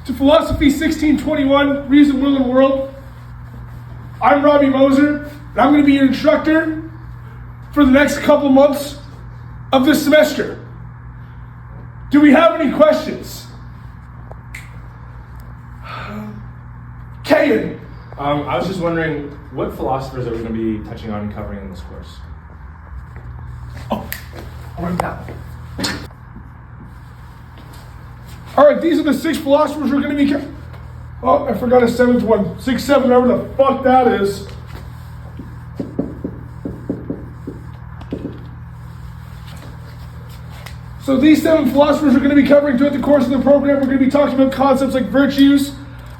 to Philosophy 1621, Reason, Will, and World. I'm Robbie Moser, and I'm going to be your instructor for the next couple months of this semester. Do we have any questions? Kayan. I was just wondering, what philosophers are we going to be touching on and covering in this course? Oh, I'll write that. All right, these are the 6 philosophers we're going to be. Oh, I forgot a 7th one. 6, 7, whatever the fuck that is. So these 7 philosophers we're going to be covering throughout the course of the program. We're going to be talking about concepts like virtues,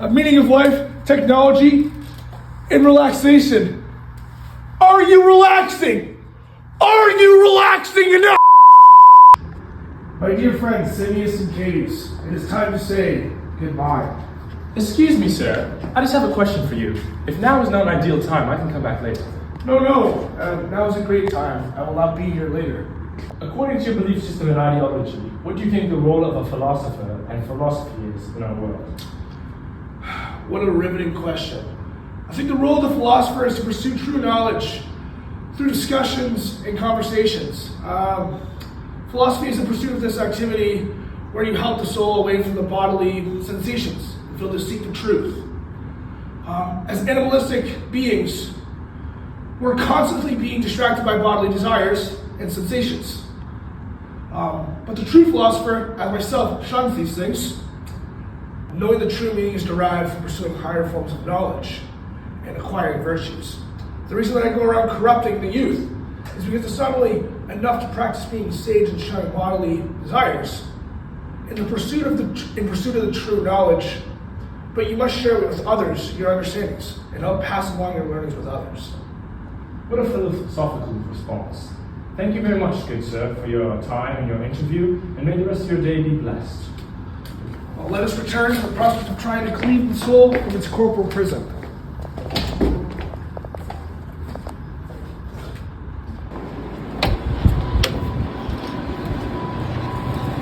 meaning of life, technology, and relaxation. Are you relaxing? Are you relaxing enough? My dear friends, Simius and Cades, it is time to say goodbye. Excuse me, sir. I just have a question for you. If now is not an ideal time, I can come back later. No, now is a great time. I will not be here later. According to your belief system and ideology, what do you think the role of a philosopher and philosophy is in our world? What a riveting question. I think the role of the philosopher is to pursue true knowledge through discussions and conversations. Philosophy is the pursuit of this activity where you help the soul away from the bodily sensations and feel to seek the truth. As animalistic beings, we're constantly being distracted by bodily desires and sensations. But the true philosopher, as myself, shuns these things, knowing the true meaning is derived from pursuing higher forms of knowledge and acquiring virtues. The reason that I go around corrupting the youth is because it's not only enough to practice being sage and shunning bodily desires in pursuit of the true knowledge, but you must share with others your understandings and help pass along your learnings with others. What a philosophical response. Thank you very much, good sir, for your time and your interview, and may the rest of your day be blessed. Well, let us return to the prospect of trying to cleave the soul from its corporal prison.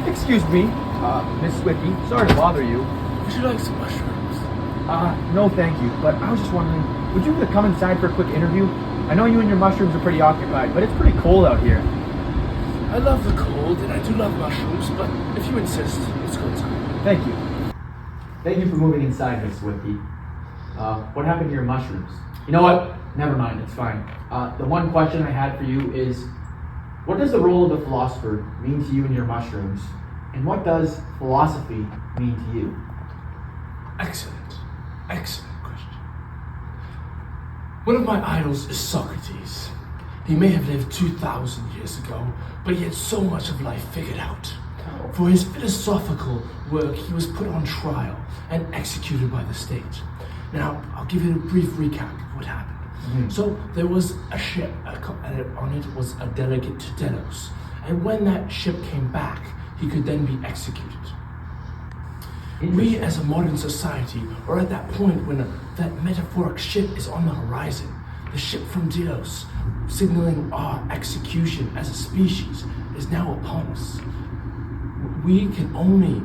Excuse me, Miss Swicky, sorry to bother you. Would you like some mushrooms? No thank you, but I was just wondering, would you come inside for a quick interview? I know you and your mushrooms are pretty occupied, but it's pretty cold out here. I love the cold, and I do love mushrooms, but if you insist, let's go inside. Thank you. Thank you for moving inside, Miss Swicky. What happened to your mushrooms? You know what? Never mind, it's fine. The one question I had for you is, what does the role of the philosopher mean to you and your mushrooms? And what does philosophy mean to you? Excellent question. One of my idols is Socrates. He may have lived 2,000 years ago, but he had so much of life figured out. For his philosophical work, he was put on trial and executed by the state. Now, I'll give you a brief recap of what happened. So there was a ship, and on it was a delegate to Delos. And when that ship came back, he could then be executed. We as a modern society are at that point when that metaphoric ship is on the horizon. The ship from Delos, signaling our execution as a species, is now upon us. We can only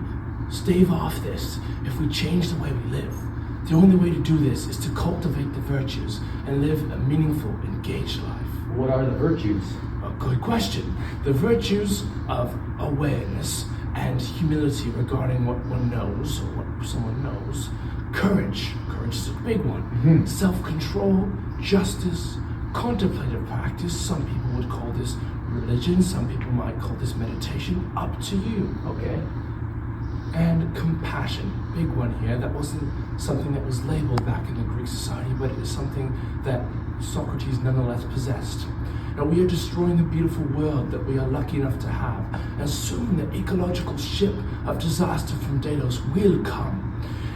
stave off this if we change the way we live. The only way to do this is to cultivate the virtues and live a meaningful, engaged life. What are the virtues? A good question. The virtues of awareness and humility regarding what one knows or what someone knows. Courage is a big one. Self-control, justice, contemplative practice. Some people would call this religion. Some people might call this meditation. Up to you. Okay. And compassion, big one here. That wasn't something that was labeled back in the Greek society, but it is something that Socrates nonetheless possessed. Now we are destroying the beautiful world that we are lucky enough to have, and soon the ecological ship of disaster from Delos will come.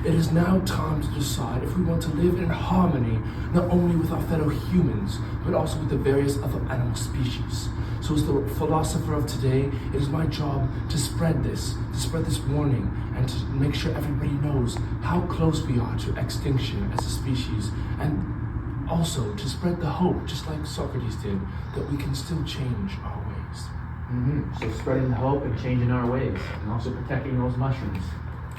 It is now time to decide if we want to live in harmony, not only with our fellow humans, but also with the various other animal species. So as the philosopher of today, it is my job to spread this warning, and to make sure everybody knows how close we are to extinction as a species, and also to spread the hope, just like Socrates did, that we can still change our ways. So spreading the hope and changing our ways, and also protecting those mushrooms.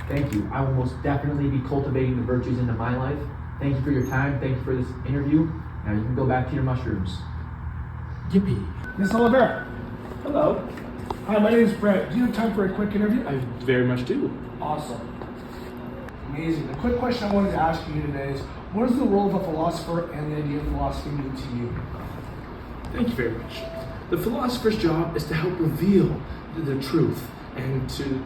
Thank you. I will most definitely be cultivating the virtues into my life. Thank you for your time. Thank you for this interview. Now you can go back to your mushrooms. Yippee. Miss Oliver. Hello. Hi, my name is Brett. Do you have time for a quick interview? I very much do. Awesome. Amazing. The quick question I wanted to ask you today is, what does the role of a philosopher and the idea of philosophy mean to you? Thank you very much. The philosopher's job is to help reveal the truth and to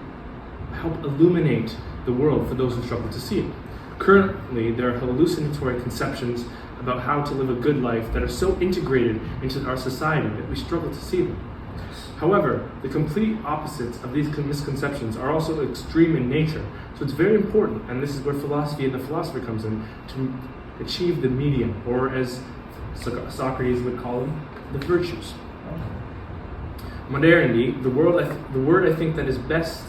help illuminate the world for those who struggle to see it. Currently, there are hallucinatory conceptions about how to live a good life that are so integrated into our society that we struggle to see them. However, the complete opposites of these misconceptions are also extreme in nature, so it's very important, and this is where philosophy and the philosopher comes in, to achieve the medium, or as Socrates would call them, the virtues. Modernity, the word I think that is best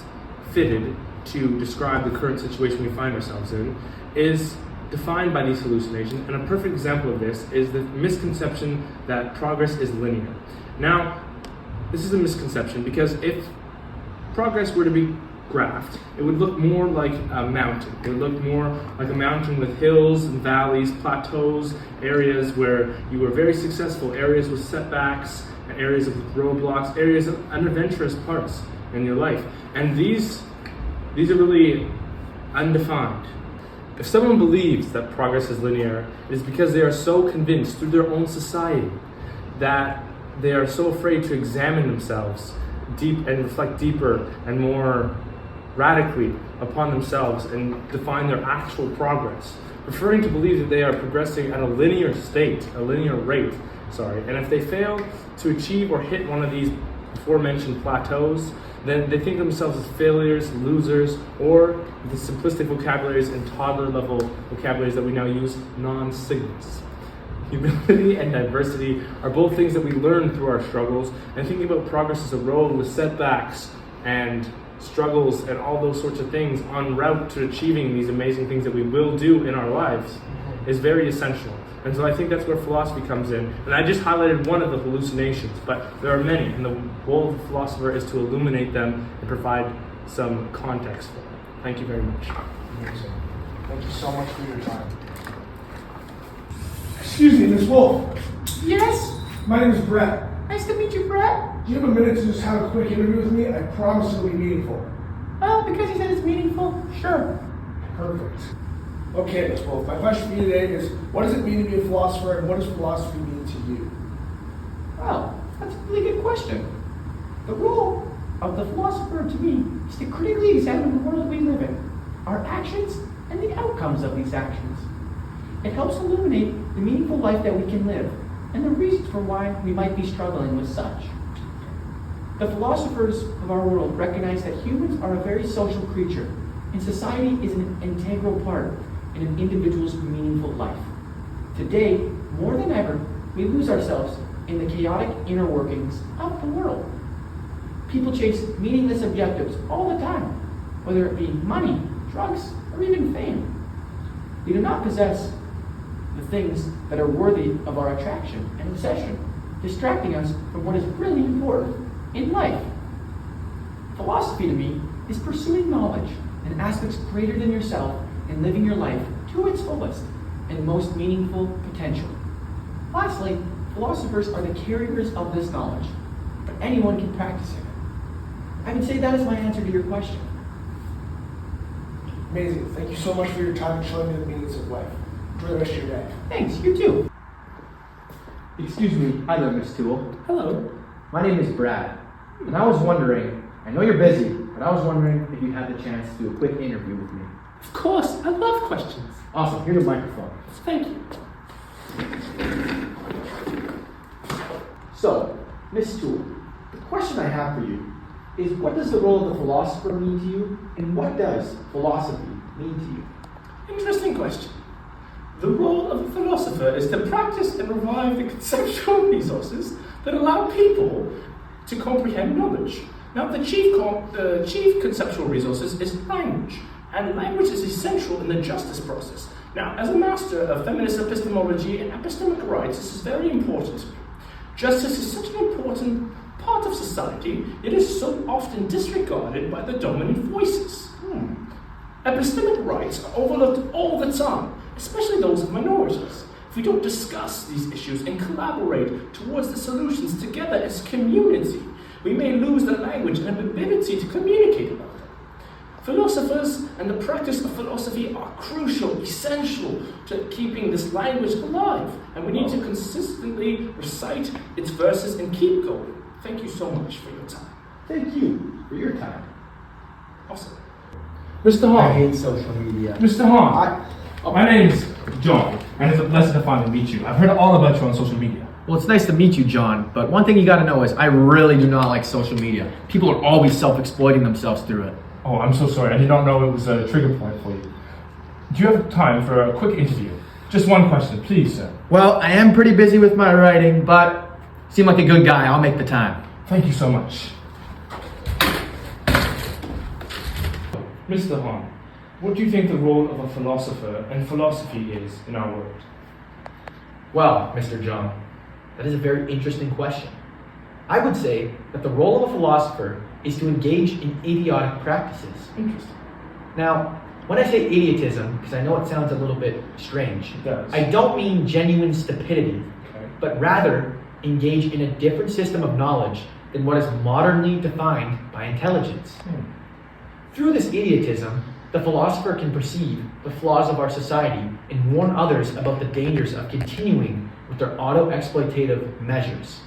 fitted to describe the current situation we find ourselves in, is defined by these hallucinations, and a perfect example of this is the misconception that progress is linear. Now, this is a misconception because if progress were to be graphed, it would look more like a mountain. It would look more like a mountain with hills and valleys, plateaus, areas where you were very successful, areas with setbacks, and areas of roadblocks, areas of unadventurous parts in your life. And these are really undefined. If someone believes that progress is linear, it is because they are so convinced through their own society that they are so afraid to examine themselves deep and reflect deeper and more radically upon themselves and define their actual progress, preferring to believe that they are progressing at a linear rate. And if they fail to achieve or hit one of these aforementioned plateaus, then they think of themselves as failures, losers, or the simplistic vocabularies and toddler level vocabularies that we now use, non-signals. Humility and diversity are both things that we learn through our struggles, and thinking about progress as a road with setbacks and struggles and all those sorts of things en route to achieving these amazing things that we will do in our lives is very essential. And so I think that's where philosophy comes in. And I just highlighted one of the hallucinations, but there are many, and the role of the philosopher is to illuminate them and provide some context for them. Thank you very much. Amazing. Thank you so much for your time. Excuse me, Miss Wolf. Yes? My name is Brett. Nice to meet you, Brett. Do you have a minute to just have a quick interview with me? I promise it'll be meaningful. Because you said it's meaningful? Sure. Perfect. Okay, Miss Wolf, my question for you today is, what does it mean to be a philosopher, and what does philosophy mean to you? Well, that's a really good question. The role of the philosopher to me is to critically examine the world we live in, our actions, and the outcomes of these actions. It helps illuminate the meaningful life that we can live, and the reasons for why we might be struggling with such. The philosophers of our world recognize that humans are a very social creature, and society is an integral part in an individual's meaningful life. Today, more than ever, we lose ourselves in the chaotic inner workings of the world. People chase meaningless objectives all the time, whether it be money, drugs, or even fame. We do not possess the things that are worthy of our attraction and obsession, distracting us from what is really important in life. Philosophy to me is pursuing knowledge and aspects greater than yourself and living your life to its fullest and most meaningful potential. Lastly, philosophers are the carriers of this knowledge, but anyone can practice it. I would say that is my answer to your question. Amazing. Thank you so much for your time and showing me the meanings of life. Enjoy the rest of your day. Thanks, you too. Excuse me. Hi there, Miss Toole. Hello. My name is Brad, and I was wondering, I know you're busy, but I was wondering if you had the chance to do a quick interview with me. Of course, I love questions. Awesome. Here's a microphone. Thank you. So, Miss Toole, the question I have for you is, what does the role of the philosopher mean to you, and what does philosophy mean to you? Interesting question. The role of a philosopher is to practice and revive the conceptual resources that allow people to comprehend knowledge. Now, the chief conceptual resources is language, and language is essential in the justice process. Now, as a master of feminist epistemology and epistemic rights, this is very important to me. Justice is such an important part of society, it is so often disregarded by the dominant voices. Epistemic rights are overlooked all the time, especially those of minorities. If we don't discuss these issues and collaborate towards the solutions together as community, we may lose the language and ability to communicate about them. Philosophers and the practice of philosophy are crucial, essential to keeping this language alive, and we need to consistently recite its verses and keep going. Thank you so much for your time. Thank you for your time. Awesome. Mr. I Hahn. hate social media. Mr. Hahn. My name's John, and it's a blessing to finally meet you. I've heard all about you on social media. Well, it's nice to meet you, John, but one thing you gotta know is I really do not like social media. People are always self-exploiting themselves through it. Oh, I'm so sorry. I did not know it was a trigger point for you. Do you have time for a quick interview? Just one question, please, sir. Well, I am pretty busy with my writing, but seem like a good guy. I'll make the time. Thank you so much. Mr. Hahn, what do you think the role of a philosopher and philosophy is in our world? Well, Mr. John, that is a very interesting question. I would say that the role of a philosopher is to engage in idiotic practices. Interesting. Now, when I say idiotism, because I know it sounds a little bit strange, It does. I don't mean genuine stupidity, Okay. but rather engage in a different system of knowledge than what is modernly defined by intelligence. Through this idiotism, the philosopher can perceive the flaws of our society and warn others about the dangers of continuing with their auto-exploitative measures.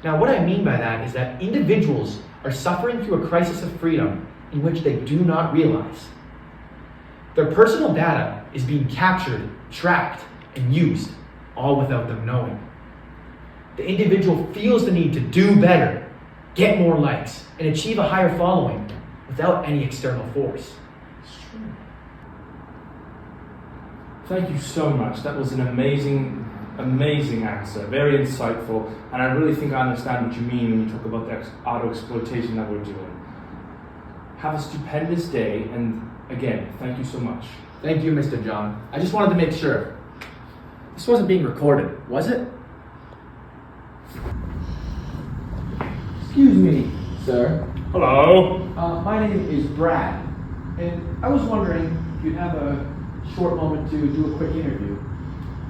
Now, what I mean by that is that individuals are suffering through a crisis of freedom in which they do not realize. Their personal data is being captured, tracked, and used, all without them knowing. The individual feels the need to do better, get more likes, and achieve a higher following without any external force. It's true. Thank you so much. That was an amazing answer. Very insightful. And I really think I understand what you mean when you talk about the auto-exploitation that we're doing. Have a stupendous day. And again, thank you so much. Thank you, Mr. John. I just wanted to make sure. This wasn't being recorded, was it? Excuse me, sir. Hello. My name is Brad, and I was wondering if you'd have a short moment to do a quick interview.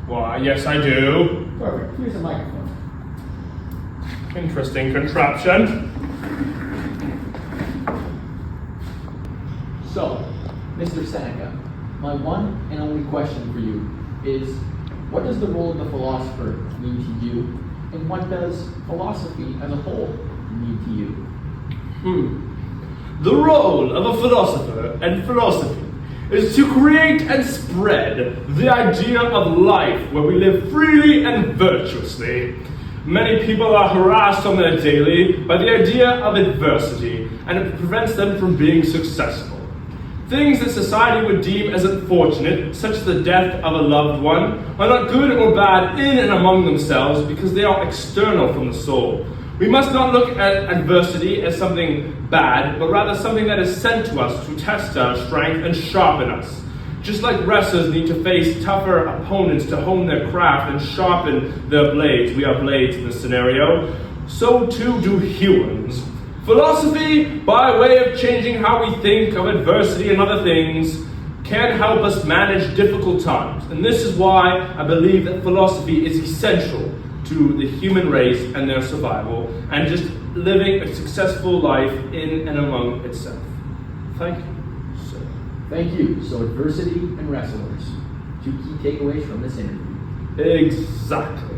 Why, yes I do. Perfect. Here's a microphone. Interesting contraption. So, Mr. Seneca, my one and only question for you is, what does the role of the philosopher mean to you, and what does philosophy as a whole mean to you? The role of a philosopher and philosophy is to create and spread the idea of life where we live freely and virtuously. Many people are harassed on their daily by the idea of adversity, and it prevents them from being successful. Things that society would deem as unfortunate, such as the death of a loved one, are not good or bad in and among themselves because they are external from the soul. We must not look at adversity as something bad, but rather something that is sent to us to test our strength and sharpen us. Just like wrestlers need to face tougher opponents to hone their craft and sharpen their blades, we are blades in this scenario, so too do humans. Philosophy, by way of changing how we think of adversity and other things, can help us manage difficult times. And this is why I believe that philosophy is essential to the human race and their survival, and just living a successful life in and among itself. Thank you, sir. Thank you. So, adversity and wrestlers, two key takeaways from this interview. Exactly.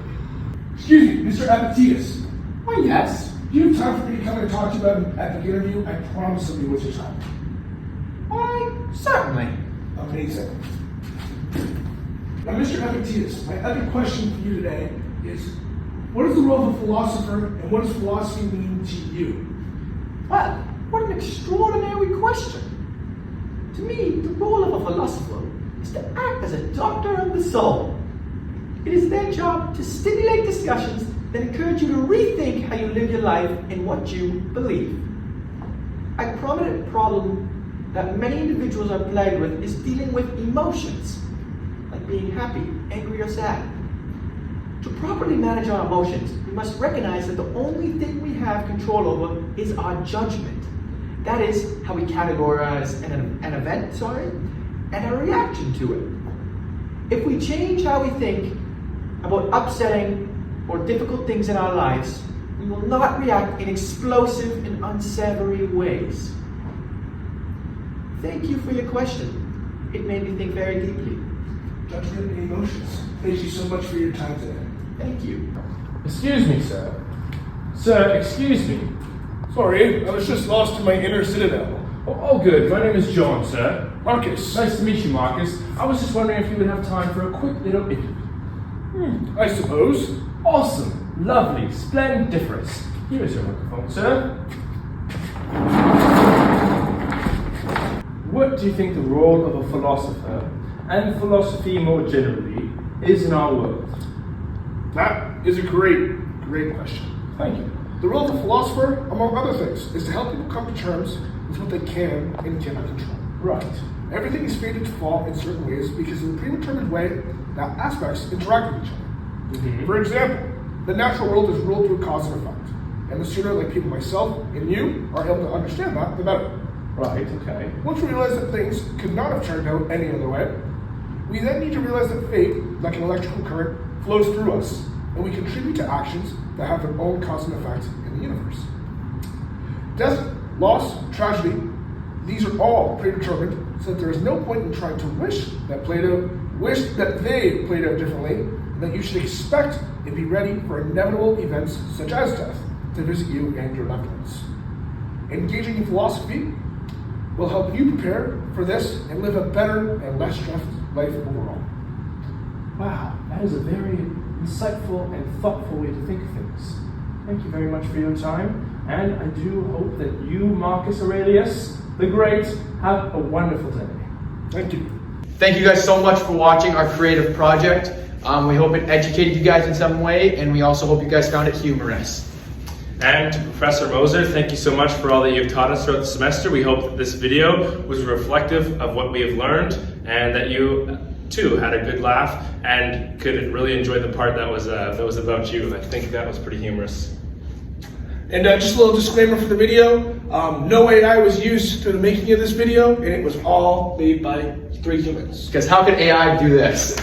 Excuse me, Mr. Epictetus. Why, yes. Do you have time for me to come and talk to you about an epic interview? I promise I'll be with your time. Why, certainly. Amazing. Now, Mr. Epictetus, my epic question for you today is, what is the role of a philosopher, and what does philosophy mean to you? Well, what an extraordinary question. To me, the role of a philosopher is to act as a doctor of the soul. It is their job to stimulate discussions that encourage you to rethink how you live your life and what you believe. A prominent problem that many individuals are plagued with is dealing with emotions, like being happy, angry, or sad. To properly manage our emotions, we must recognize that the only thing we have control over is our judgment. That is how we categorize an event, and our reaction to it. If we change how we think about upsetting or difficult things in our lives, we will not react in explosive and unsavory ways. Thank you for your question. It made me think very deeply. Judgment and emotions. Thank you so much for your time today. Thank you. Excuse me, sir. Sir, excuse me. Sorry, I was just lost in my inner citadel. Oh, good. My name is John, sir. Marcus. Nice to meet you, Marcus. I was just wondering if you would have time for a quick little interview. I suppose. Awesome. Lovely. Splendiferous. Here is your microphone, sir. What do you think the role of a philosopher, and philosophy more generally, is in our world? That is a great question. Thank you. The role of a philosopher, among other things, is to help people come to terms with what they can and cannot control. Right. Everything is fated to fall in certain ways because of the predetermined way that aspects interact with each other. For example, the natural world is ruled through cause and effect. And the sooner, like people myself and you, are able to understand that, the better. Right, okay. Once we realize that things could not have turned out any other way, we then need to realize that fate, like an electrical current, flows through us, and we contribute to actions that have their own cause and effect in the universe. Death, loss, tragedy, these are all predetermined, so that there is no point in trying to wish that they played out differently, and that you should expect and be ready for inevitable events such as death to visit you and your loved ones. Engaging in philosophy will help you prepare for this and live a better and less stressed life overall. Wow, that is a very insightful and thoughtful way to think of things. Thank you very much for your time, and I do hope that you, Marcus Aurelius the Great, have a wonderful day. Thank you. Thank you guys so much for watching our creative project. We hope it educated you guys in some way, and we also hope you guys found it humorous. And to Professor Moser, thank you so much for all that you've taught us throughout the semester. We hope that this video was reflective of what we have learned, and that you too had a good laugh and could really enjoy the part that was about you. I think that was pretty humorous. And just a little disclaimer for the video, no AI was used through the making of this video, and it was all made by 3 humans. Because how could AI do this?